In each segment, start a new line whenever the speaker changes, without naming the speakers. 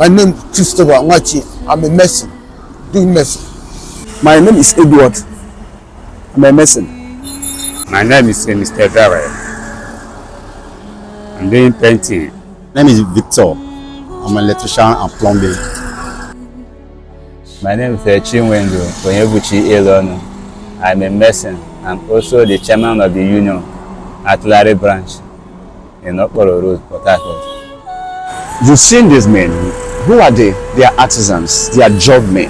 My name is Christopher Nwachi. I'm a mason, doing mason.
My name is Edward. I'm a mason.
My name is Mr. Dare. I'm doing painting.
My name is Victor. I'm an electrician and plumbing.
My name is Chinwendu Onyebuchi Elonu. I'm a mason. I'm also the chairman of the union at Larry Branch in Okporo Road, Port Harcourt.
You've seen these men. Who are they? They are artisans. They are job men.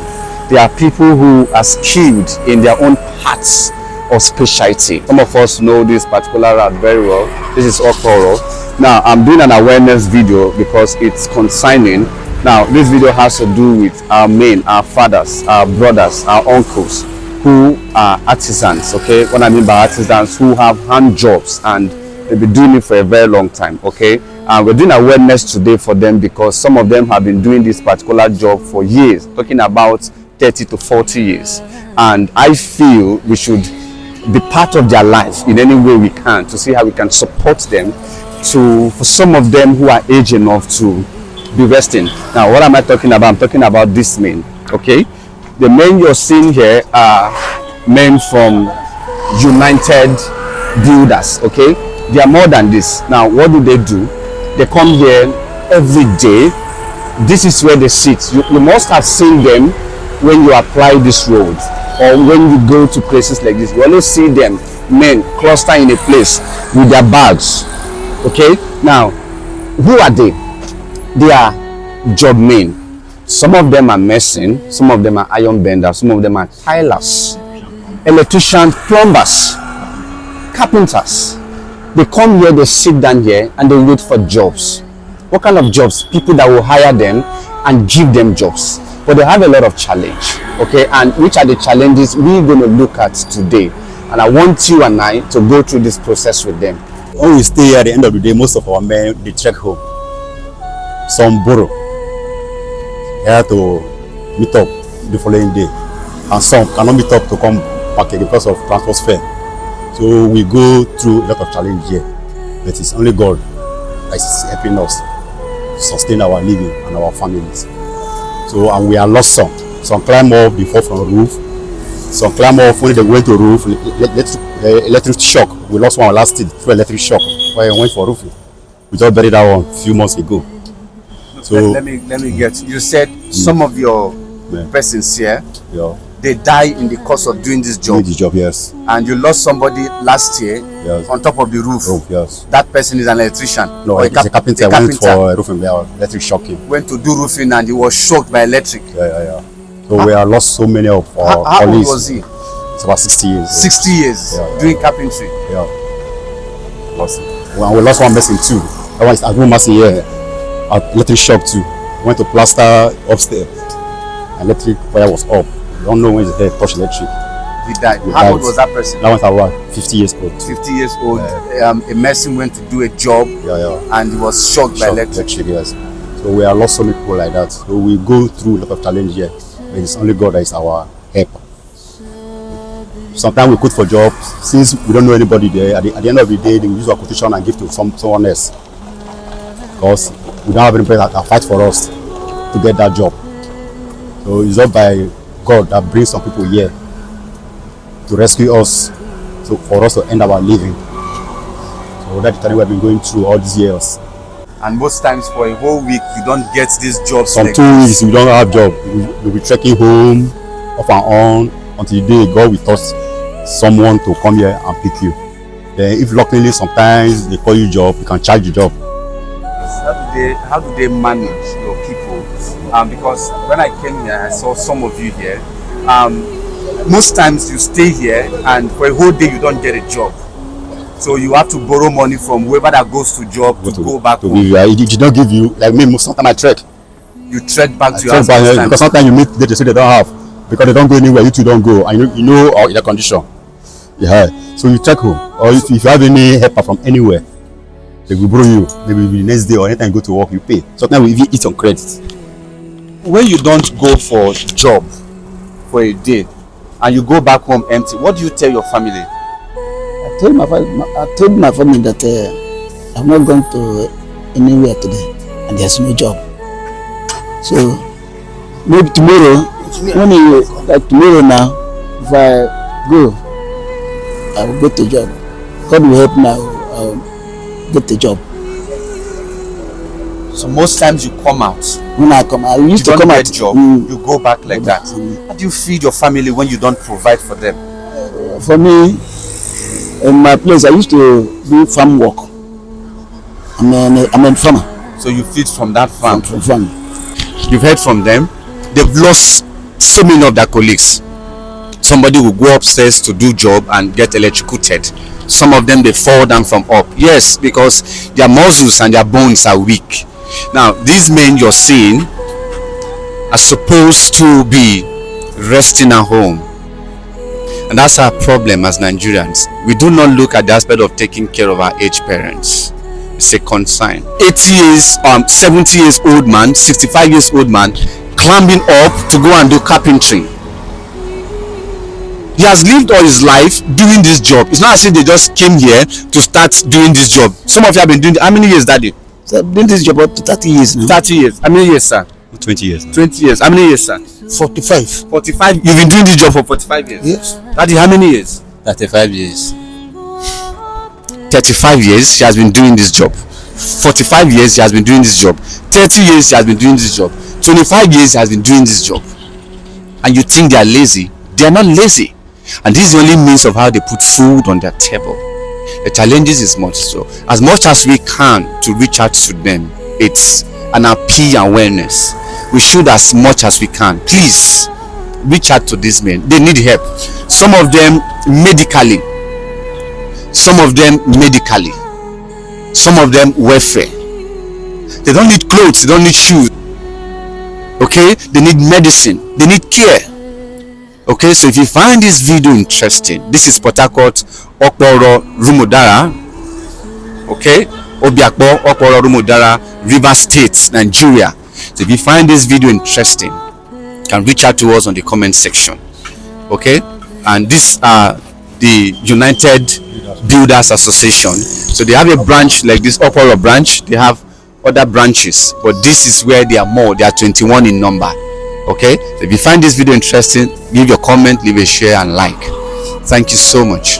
They are people who are skilled in their own parts of specialty. Some of us know this particular route very well. This is Okporo. Now, I'm doing an awareness video because it's concerning. Now, this video has to do with our men, our fathers, our brothers, our uncles who are artisans, okay? What I mean by artisans, who have hand jobs and they've been doing it for a very long time, okay? And we're doing awareness today for them because some of them have been doing this particular job for years, talking about 30 to 40 years. And I feel we should be part of their life in any way we can to see how we can support them for some of them who are age enough to be resting. Now, what am I talking about? I'm talking about these men, okay? The men you're seeing here are men from United Builders, okay? They are more than this. Now, what do? They come here every day. This is where they sit. You must have seen them when you apply this road or when you go to places like this. You always see them, men, cluster in a place with their bags, okay? Now, who are they? They are job men. Some of them are mason, some of them are iron benders, some of them are tilers, electricians, plumbers, carpenters. They come here, they sit down here and they wait for jobs. What kind of jobs? People that will hire them and give them jobs. But they have a lot of challenge, okay? And which are the challenges we're going to look at today? And I want you and I to go through this process with them.
When we stay here at the end of the day, most of our men, they trek home. Some borrow. They have to meet up the following day. And some cannot meet up to come back again because of transport fare. So we go through a lot of challenge here. But it's only God that is helping us to sustain our living and our families. So, and we are lost some. Some climb up before from the roof. Some climb up when they went to the roof. Electric shock. We lost one last year through electric shock when we went for roofing. We just buried that one a few months ago. So
let me get. You said some of your persons here, they die in the course of doing this job.
Doing the job, yes.
And you lost somebody last year,
yes,
on top of the roof.
Yes.
That person is an electrician.
No, he's a carpenter. Went for roofing, electric shocking.
Went to do roofing and he was shocked by electric.
Yeah. So we have lost so many of our
how
colleagues.
How old was he?
It's about 60 years.
60 years doing carpentry.
Yeah. Lost it. Well, we lost one person too. That one is at Rumasi here. Electric shock too. Went to plaster upstairs. Electric wire was up. You don't know when his head touched electric.
He died. How old was that person?
That was about 50 years old.
50 years old. A mason went to do a job. And he was shocked by electric.
Yes. So we have lost so many people like that. So we go through a lot of challenge here. But it's only God that is our helper. Sometimes we quit for jobs since we don't know anybody there. At the end of the day, they use our quotation and give to someone else. Because we don't have anybody that fight for us to get that job. So it's not by God that brings some people here to rescue us, so for us to end our living. So that's the time we've been going through all these years.
And most times for a whole week, you don't get this job.
Some 2 weeks we don't have job. We'll be trekking home off and on until the day God will touch someone to come here and pick you. Then if luckily sometimes they call you job, you can charge the job.
How do they manage your people? Because when I came here, I saw some of you here. Most times you stay here and for a whole day you don't get a job. So you have to borrow money from whoever that goes to job to go back home.
It did not give you, like me, sometimes I trek.
You trek back to your house
because sometimes you meet they say they don't have because they don't go anywhere, you two don't go, and you know their condition. Yeah. So you trek home. Or if you have any helper from anywhere, they will borrow you. Maybe the next day or anytime you go to work, you pay. Sometimes we even eat on credit.
When you don't go for job for a day and you go back home empty, what do you tell your family?
I told my family that I'm not going to anywhere today and there's no job. So maybe tomorrow, like tomorrow now, if I go, I will get a job. God will help me. I'll get a job.
So most times you come out.
When I come, I used to
You don't
come
get
out.
job. You go back like that. How do you feed your family when you don't provide for them?
For me, in my place, I used to do farm work. I'm a farmer.
So you feed from that farm.
From farm.
You've heard from them. They've lost so many of their colleagues. Somebody will go upstairs to do job and get electrocuted. Some of them, they fall down from up. Yes, because their muscles and their bones are weak. Now, these men you're seeing are supposed to be resting at home. And that's our problem as Nigerians. We do not look at the aspect of taking care of our aged parents. It's a concern. 80 years, 70 years old man, 65 years old man, climbing up to go and do carpentry. He has lived all his life doing this job. It's not as if they just came here to start doing this job. Some of you have been doing, how many years, Daddy?
So I've been this job up to 30 years now.
30 years. How many years, sir?
20 years.
20 years. How many years, sir?
45.
45. You've been doing this job for 45 years?
Yes.
Daddy, how many years?
35 years.
35 years she has been doing this job. 45 years she has been doing this job. 30 years she has been doing this job. 25 years she has been doing this job. And you think they are lazy? They are not lazy. And this is the only means of how they put food on their table. The challenges is much so. As much as we can to reach out to them, it's an appeal awareness. We should, as much as we can, please reach out to these men. They need help. Some of them medically, some of them welfare. They don't need clothes, they don't need shoes. Okay, they need medicine, they need care. Okay, so if you find this video interesting, this is Port Harcourt Okporo Rumudara. Okay, Obiakpo Okporo Rumudara, Rivers State, Nigeria. So if you find this video interesting, you can reach out to us on the comment section. Okay, and these are the United Builders Association. So they have a branch like this Okporo branch. They have other branches, but this is where they are more. They are 21 in number. Okay, so if you find this video interesting, leave your comment, leave a share and like. Thank you so much.